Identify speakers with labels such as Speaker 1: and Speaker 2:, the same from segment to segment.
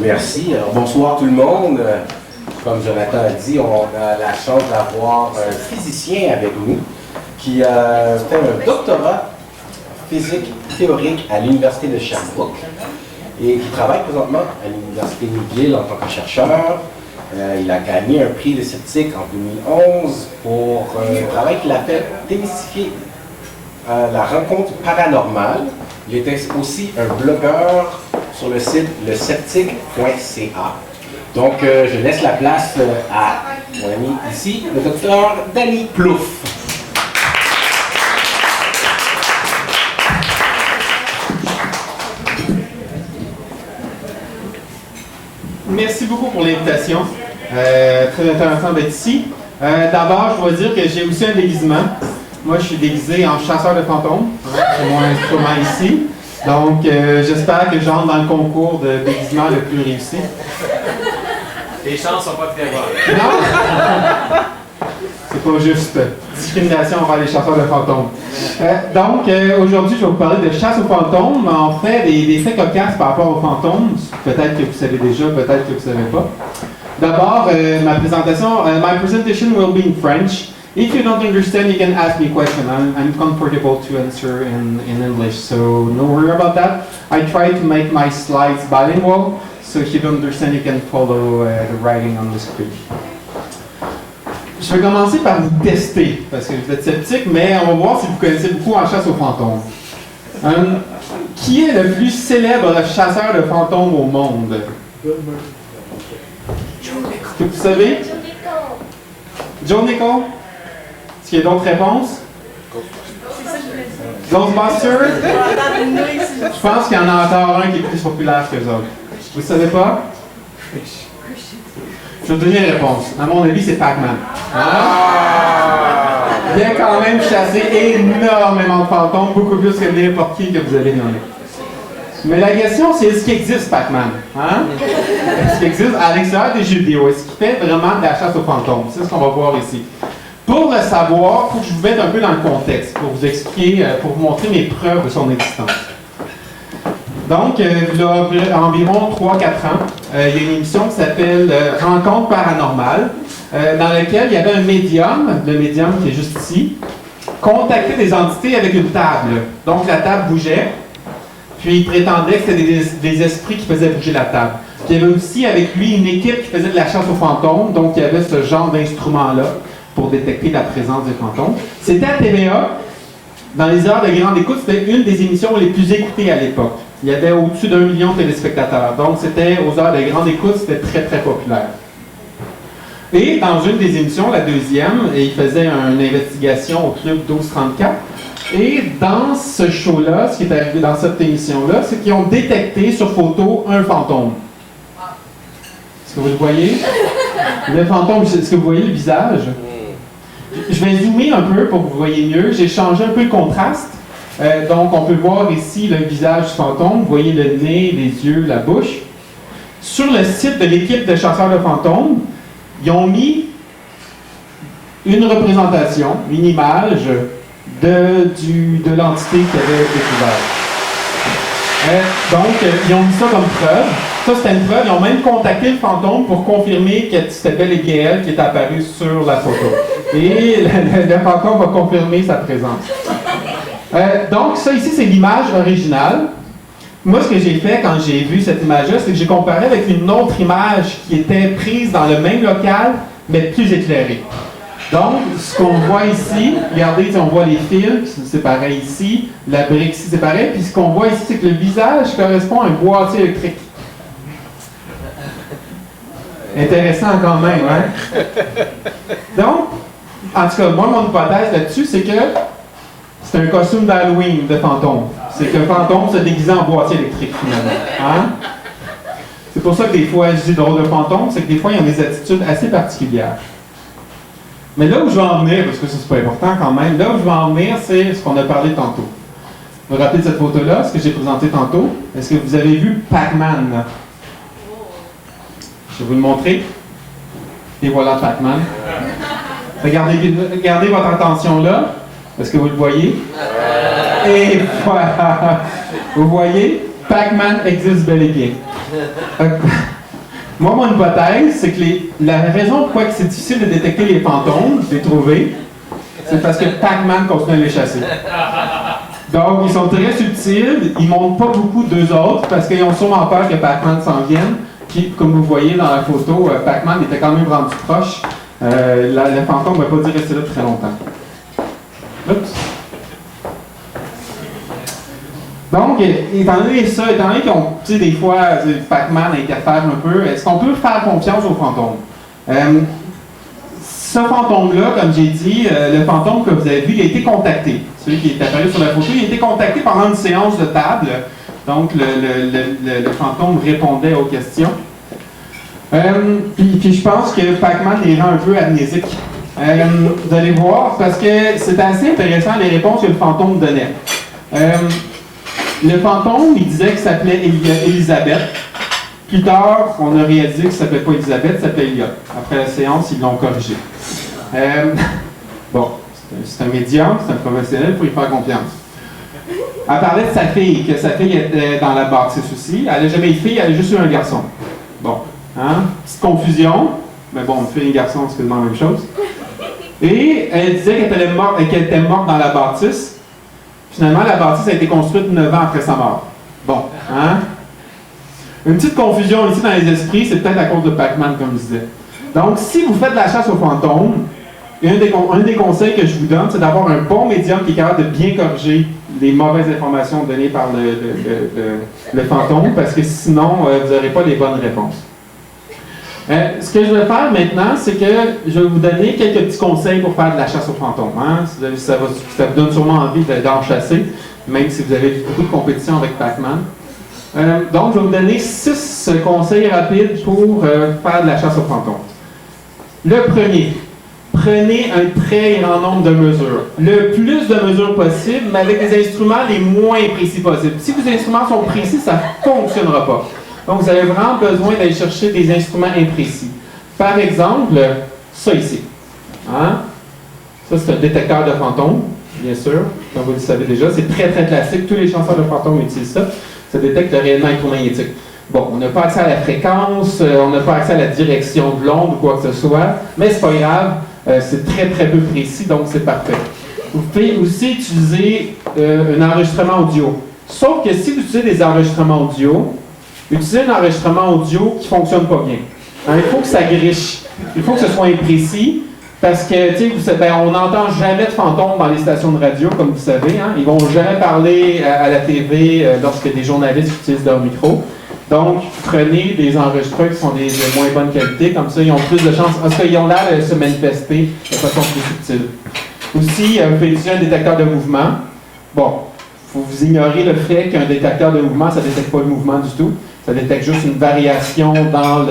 Speaker 1: Merci. Alors, bonsoir tout le monde. Comme Jonathan a dit, on a la chance d'avoir un physicien avec nous qui a fait un doctorat en physique théorique à l'Université de Sherbrooke et qui travaille présentement à l'Université McGill en tant que chercheur. Il a gagné un prix de sceptique en 2011 pour un travail qu'il a fait démystifier la rencontre paranormale. Il était aussi un blogueur sur le site lesceptique.ca. Donc, je laisse la place à mon ami ici, le docteur Danny Plouffe.
Speaker 2: Merci beaucoup pour l'invitation. Très intéressant d'être ici. D'abord, je dois dire que j'ai aussi un déguisement. Moi, je suis déguisé en chasseur de fantômes. C'est mon instrument ici. Donc, j'espère que j'entre dans le concours de déguisement le plus réussi.
Speaker 3: Les chances sont pas très bonnes.
Speaker 2: Non! C'est pas juste. Discrimination envers les chasseurs de fantômes. Aujourd'hui, je vais vous parler de chasse aux fantômes. En fait, des faits cocasses par rapport aux fantômes. Peut-être que vous savez déjà, peut-être que vous ne savez pas. D'abord, ma présentation. My presentation will be in French. If you don't understand, you can ask me a question. I'm comfortable to answer in English, so no worry about that. I try to make my slides bilingual, so if you don't understand, you can follow the writing on the screen. Je vais commencer par vous tester, parce que vous êtes sceptique, mais on va voir si vous connaissez beaucoup en chasse aux fantômes. Qui est le plus célèbre chasseur de fantômes au monde? Est-ce que vous savez? Joe Nicol? Est-ce qu'il y a d'autres réponses? Ghostbusters? Je pense qu'il y en a encore un qui est plus populaire que les autres. Vous ne savez pas? Je vais vous donner la réponse. À mon avis, c'est Pac-Man. Il a quand même chassé énormément de fantômes, beaucoup plus que n'importe qui que vous avez nommé. Mais la question, c'est est-ce qu'il existe Pac-Man? Est-ce qu'il existe à l'extérieur des jeux vidéo? Est-ce qu'il fait vraiment de la chasse aux fantômes? C'est ce qu'on va voir ici. Pour le savoir, il faut que je vous mette un peu dans le contexte, pour vous expliquer, pour vous montrer mes preuves de son existence. Donc, il y a environ 3-4 ans, il y a une émission qui s'appelle Rencontre paranormale, dans laquelle il y avait un médium, le médium qui est juste ici, contactait des entités avec une table. Donc, la table bougeait, puis il prétendait que c'était des esprits qui faisaient bouger la table. Puis il y avait aussi avec lui une équipe qui faisait de la chasse aux fantômes, donc il y avait ce genre d'instrument-là pour détecter la présence des fantômes. C'était à TVA. Dans les heures de grande écoute, c'était une des émissions les plus écoutées à l'époque. Il y avait au-dessus d'1 million de téléspectateurs. Donc, c'était aux heures de grande écoute, c'était très, très populaire. Et dans une des émissions, la deuxième, il faisait une investigation au club 1234. Et dans ce show-là, ce qui est arrivé dans cette émission-là, c'est qu'ils ont détecté sur photo un fantôme. Est-ce que vous le voyez? Le fantôme, est-ce que vous voyez le visage? Je vais zoomer un peu pour que vous voyez mieux. J'ai changé un peu le contraste. Donc, on peut voir ici le visage du fantôme. Vous voyez le nez, les yeux, la bouche. Sur le site de l'équipe de chasseurs de fantômes, ils ont mis une représentation, une image de l'entité qui avait découvert. Donc, ils ont mis ça comme preuve. Ça, c'était une preuve. Ils ont même contacté le fantôme pour confirmer que c'était bel et bien elle qui est apparue sur la photo. Et le fantôme va confirmer sa présence. Donc, ça ici, c'est l'image originale. Moi, ce que j'ai fait quand j'ai vu cette image-là, c'est que j'ai comparé avec une autre image qui était prise dans le même local, mais plus éclairée. Donc, ce qu'on voit ici, regardez, on voit les fils, c'est pareil ici, la brique ici, c'est pareil, puis ce qu'on voit ici, c'est que le visage correspond à un boîtier électrique. Intéressant quand même, hein? Donc, en tout cas, moi, mon hypothèse là-dessus, c'est que c'est un costume d'Halloween de fantôme. C'est qu'un fantôme se déguise en boîtier électrique, finalement. Hein? C'est pour ça que des fois, je dis drôle de fantôme, c'est que des fois, ils ont des attitudes assez particulières. Mais là où je vais en venir, parce que ça c'est pas important quand même, là où je vais en venir, c'est ce qu'on a parlé tantôt. Vous vous rappelez de cette photo-là, ce que j'ai présenté tantôt? Est-ce que vous avez vu Pac-Man? Je vais vous le montrer. Et voilà Pac-Man. Regardez votre attention là. Est-ce que vous le voyez? Et voilà. Vous voyez? Pac-Man existe bel et bien. Moi, mon hypothèse, c'est que la raison pourquoi c'est difficile de détecter les fantômes, de les trouver, c'est parce que Pac-Man continue à les chasser. Donc, ils sont très subtils, ils ne montrent pas beaucoup d'eux autres parce qu'ils ont sûrement peur que Pac-Man s'en vienne. Puis, comme vous voyez dans la photo, Pac-Man était quand même rendu proche. Le fantôme ne va pas dû rester là très longtemps. Oups. Donc, étant donné ça, étant donné qu'on, tu sais, des fois, Pac-Man interfère un peu, est-ce qu'on peut faire confiance au fantôme? Ce fantôme-là, comme j'ai dit, le fantôme que vous avez vu, il a été contacté. Celui qui est apparu sur la photo, il a été contacté pendant une séance de table. Donc, le fantôme répondait aux questions. Puis je pense que Pac-Man les rend un peu amnésiques. Vous allez voir, parce que c'est assez intéressant les réponses que le fantôme donnait. Le fantôme, il disait qu'il s'appelait Elisabeth. Plus tard, on a réalisé qu'il ne s'appelait pas Elisabeth, il s'appelait Elliot. Après la séance, ils l'ont corrigé. Bon, c'est un médium, c'est un professionnel, il faut y faire confiance. Elle parlait de sa fille, que sa fille était dans la bâtisse aussi. Elle n'a jamais eu de fille, elle a juste eu un garçon. Bon, hein? Petite confusion, mais bon, une fille et un garçon, c'est quasiment la même chose. Et elle disait qu'elle était morte dans la bâtisse. Finalement, la bâtisse a été construite 9 ans après sa mort. Bon, hein? Une petite confusion ici dans les esprits, c'est peut-être à cause de Pac-Man, comme je disais. Donc, si vous faites de la chasse aux fantômes, un des conseils que je vous donne, c'est d'avoir un bon médium qui est capable de bien corriger les mauvaises informations données par le fantôme, parce que sinon, vous n'aurez pas les bonnes réponses. Ce que je vais faire maintenant, c'est que je vais vous donner quelques petits conseils pour faire de la chasse aux fantômes. Hein? Ça vous donne sûrement envie d'en chasser, même si vous avez beaucoup de compétition avec Pac-Man. Donc, je vais vous donner 6 conseils rapides pour faire de la chasse aux fantômes. Le premier, prenez un très grand nombre de mesures. Le plus de mesures possible, mais avec des instruments les moins précis possibles. Si vos instruments sont précis, ça ne fonctionnera pas. Donc, vous avez vraiment besoin d'aller chercher des instruments imprécis. Par exemple, ça ici. Hein? Ça, c'est un détecteur de fantômes, bien sûr, comme vous le savez déjà. C'est très, très classique. Tous les chasseurs de fantômes utilisent ça. Ça détecte le rayonnement électromagnétique. Bon, on n'a pas accès à la fréquence, on n'a pas accès à la direction de l'onde ou quoi que ce soit, mais c'est pas grave, c'est très, très peu précis, donc c'est parfait. Vous pouvez aussi utiliser un enregistrement audio. Sauf que si vous utilisez des enregistrements audio, utilisez un enregistrement audio qui ne fonctionne pas bien. Hein, il faut que ça griche. Il faut que ce soit imprécis. Parce que, tu sais, on n'entend jamais de fantômes dans les stations de radio, comme vous savez. Hein? Ils ne vont jamais parler à la TV lorsque des journalistes utilisent leur micro. Donc, prenez des enregistreurs qui sont de moins bonne qualité. Comme ça, ils ont plus de chances, parce qu'ils ont l'air de se manifester de façon plus subtile. Aussi, vous pouvez utiliser un détecteur de mouvement. Bon, vous ignorez le fait qu'un détecteur de mouvement, ça ne détecte pas le mouvement du tout. Ça détecte juste une variation dans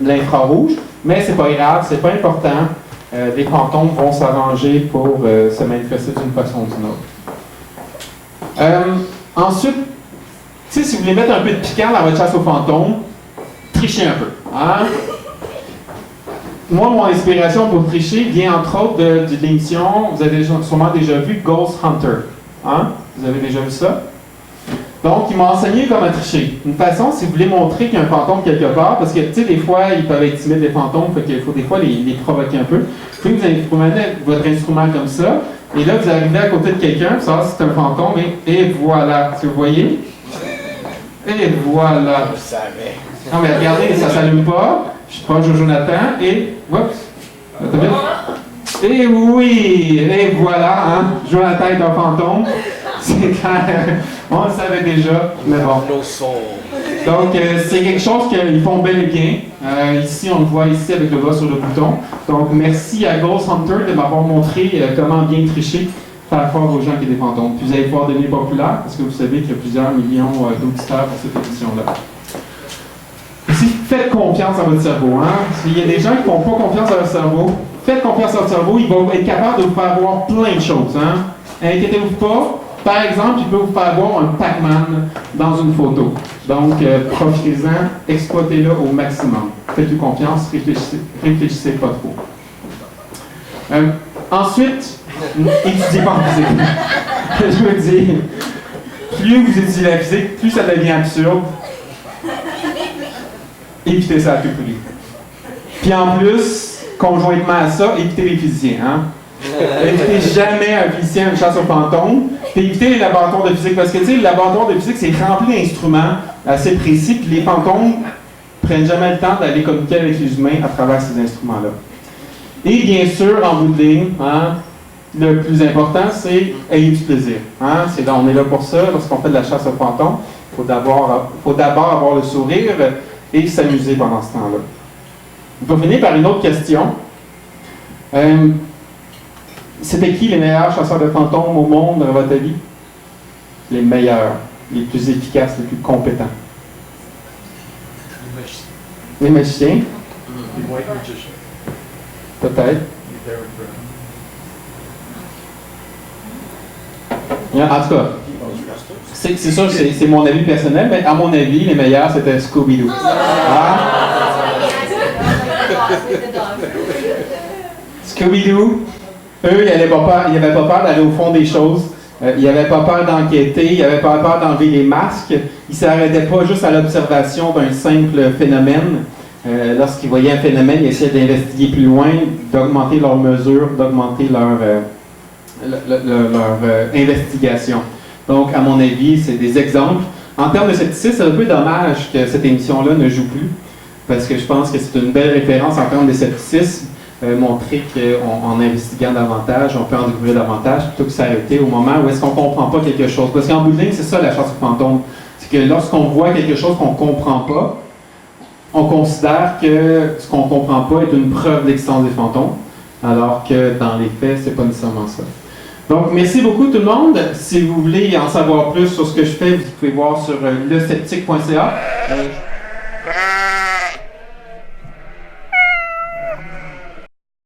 Speaker 2: l'infrarouge. Mais c'est pas grave, c'est pas important. Les fantômes vont s'arranger pour se manifester d'une façon ou d'une autre. Ensuite, si vous voulez mettre un peu de piquant dans votre chasse aux fantômes, trichez un peu. Hein? Moi, mon inspiration pour tricher vient entre autres de l'émission, vous avez sûrement déjà vu Ghost Hunter. Hein? Vous avez déjà vu ça? Donc, il m'a enseigné comment tricher. Une façon, si vous voulez montrer qu'il y a un fantôme quelque part, parce que, tu sais, des fois, ils peuvent être timides, les fantômes, fait qu'il faut des fois les provoquer un peu. Puis, vous allez mettre votre instrument comme ça, et là, vous arrivez à côté de quelqu'un, vous savez si c'est un fantôme, et voilà. Est-ce que vous voyez? Et voilà.
Speaker 1: Je savais.
Speaker 2: Non, mais regardez, ça ne s'allume pas. Je suis proche de Jonathan, et... Oups! Et oui! Et voilà, hein? Jonathan est un fantôme. C'est clair. On le savait déjà, mais bon. Donc, c'est quelque chose qu'ils font bel et bien. Ici, on le voit ici avec le doigt sur le bouton. Donc, merci à Ghost Hunter de m'avoir montré comment bien tricher, faire croire aux gens qu'il y a des fantômes. Puis vous allez pouvoir devenir populaire, parce que vous savez qu'il y a plusieurs millions d'auditeurs pour cette émission-là. Aussi, faites confiance à votre cerveau. Hein? S'il y a des gens qui ne font pas confiance à leur cerveau, faites confiance à votre cerveau, il va être capable de vous faire voir plein de choses. Hein? Inquiétez-vous pas. Par exemple, il peut vous faire voir un Pac-Man dans une photo. Donc, profitez-en, exploitez-le au maximum. Faites-lui confiance, réfléchissez pas trop. Ensuite, étudiez pas en physique. Je veux dire, plus vous étudiez la physique, plus ça devient absurde. évitez ça à tout prix. Puis en plus, conjointement à ça, évitez les physiciens. Hein? Évitez jamais un physicien une chasse aux fantômes. Puis évitez les laboratoires de physique. Parce que tu sais, le laboratoire de physique, c'est rempli d'instruments assez précis. Puis les fantômes prennent jamais le temps d'aller communiquer avec les humains à travers ces instruments-là. Et bien sûr, en bout de ligne, hein, le plus important, c'est ayez du plaisir. Hein? On est là pour ça. Lorsqu'on fait de la chasse aux fantômes, il faut d'abord avoir le sourire et s'amuser pendant ce temps-là. On va finir par une autre question. C'était qui les meilleurs chasseurs de fantômes au monde, dans votre avis? Les meilleurs, les plus efficaces, les plus compétents. Les magiciens.
Speaker 3: Les white magicians.
Speaker 2: Peut-être. En tout cas, c'est sûr que c'est mon avis personnel, mais à mon avis, les meilleurs, c'était Scooby-Doo. Ah? Scooby-Doo, eux, ils n'avaient pas peur d'aller au fond des choses. Ils n'avaient pas peur d'enquêter, ils n'avaient pas peur d'enlever les masques. Ils ne s'arrêtaient pas juste à l'observation d'un simple phénomène. Lorsqu'ils voyaient un phénomène, ils essayaient d'investiguer plus loin, d'augmenter leurs mesures, d'augmenter leur investigation. Donc, à mon avis, c'est des exemples. En termes de scepticisme, c'est un peu dommage que cette émission-là ne joue plus, parce que je pense que c'est une belle référence en termes de scepticisme, montrer qu'en investiguant davantage, on peut en découvrir davantage, plutôt que s'arrêter au moment où est-ce qu'on ne comprend pas quelque chose. Parce qu'en bout de ligne, c'est ça la chasse aux fantômes. C'est que lorsqu'on voit quelque chose qu'on ne comprend pas, on considère que ce qu'on ne comprend pas est une preuve d'existence des fantômes, alors que dans les faits, c'est pas nécessairement ça. Donc, merci beaucoup tout le monde. Si vous voulez en savoir plus sur ce que je fais, vous pouvez voir sur lesceptique.ca.